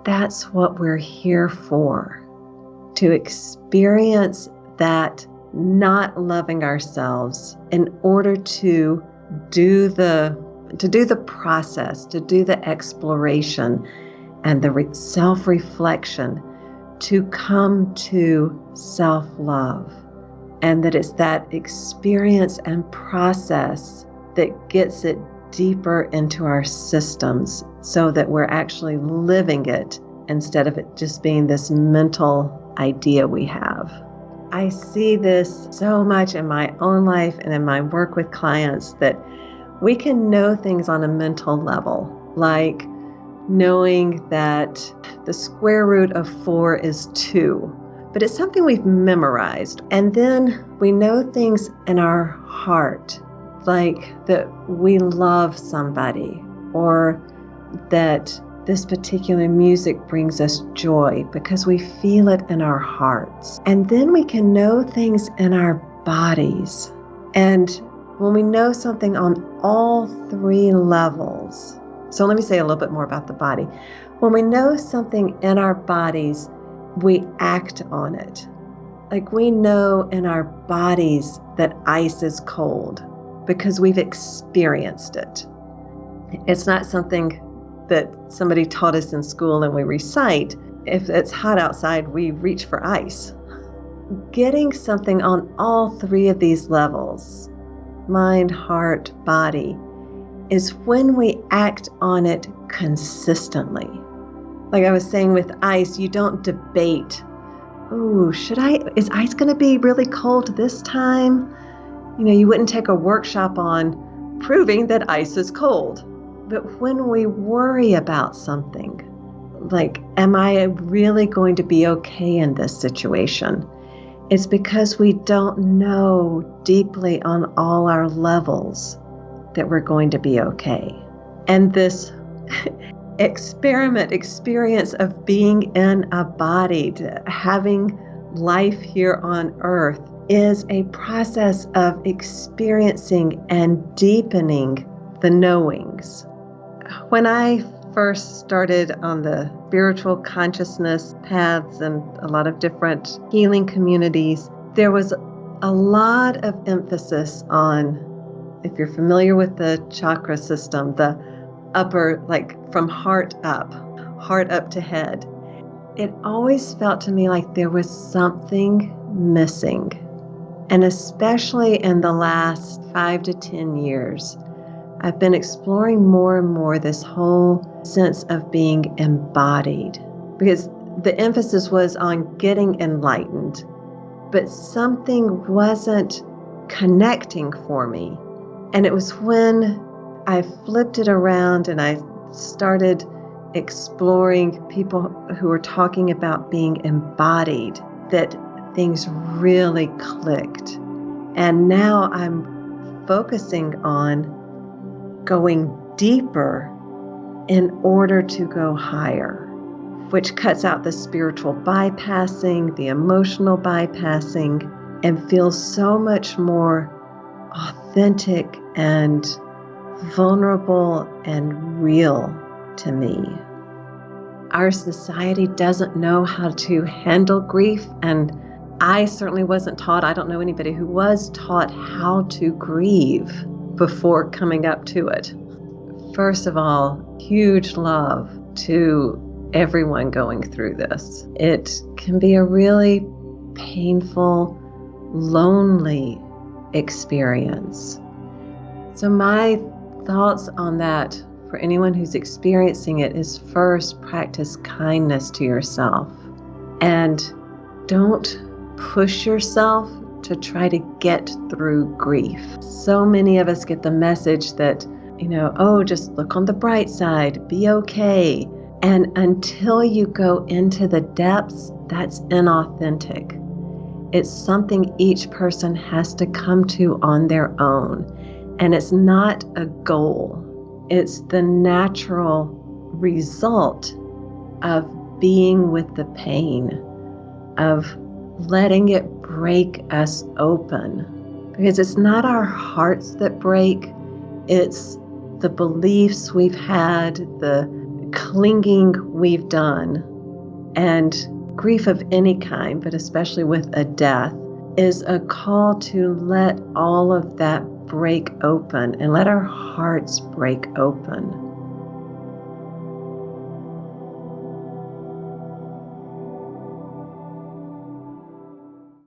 that's what we're here for, to experience that not loving ourselves in order to do the process, to do the exploration and the self-reflection, to come to self-love. And that it's that experience and process that gets it deeper into our systems so that we're actually living it instead of it just being this mental idea we have. I see this so much in my own life and in my work with clients that we can know things on a mental level, like knowing that the square root of 4 is 2, but it's something we've memorized. And then we know things in our heart, like that we love somebody, or that this particular music brings us joy because we feel it in our hearts. And then we can know things in our bodies. And when we know something on all 3 levels, so let me say a little bit more about the body. When we know something in our bodies, we act on it. Like we know in our bodies that ice is cold because we've experienced it. It's not something that somebody taught us in school and we recite. If it's hot outside, we reach for ice. Getting something on all 3 of these levels, mind, heart, body, is when we act on it consistently. Like I was saying with ice, you don't debate, is ice going to be really cold this time? You wouldn't take a workshop on proving that ice is cold. But when we worry about something, like, am I really going to be okay in this situation? It's because we don't know deeply on all our levels that we're going to be okay. And this experience of being in a body, having life here on earth, is a process of experiencing and deepening the knowings. When I first started on the spiritual consciousness paths and a lot of different healing communities, there was a lot of emphasis on, if you're familiar with the chakra system, the upper, like from heart up to head. It always felt to me like there was something missing. And especially in the last 5 to 10 years, I've been exploring more and more this whole sense of being embodied, because the emphasis was on getting enlightened, but something wasn't connecting for me. And it was when I flipped it around and I started exploring people who were talking about being embodied that things really clicked. And now I'm focusing on going deeper in order to go higher, which cuts out the spiritual bypassing, the emotional bypassing, and feels so much more authentic and vulnerable and real to me. Our society doesn't know how to handle grief, and I certainly wasn't taught. I don't know anybody who was taught how to grieve before coming up to it. First of all, huge love to everyone going through this. It can be a really painful, lonely experience. So my thoughts on that for anyone who's experiencing it is, first, practice kindness to yourself and don't push yourself to try to get through grief. So many of us get the message that, just look on the bright side, be okay. And until you go into the depths, that's inauthentic. It's something each person has to come to on their own. And it's not a goal. It's the natural result of being with the pain, of letting it break us open. Because it's not our hearts that break, it's the beliefs we've had, the clinging we've done, and grief of any kind, but especially with a death, is a call to let all of that break open and let our hearts break open.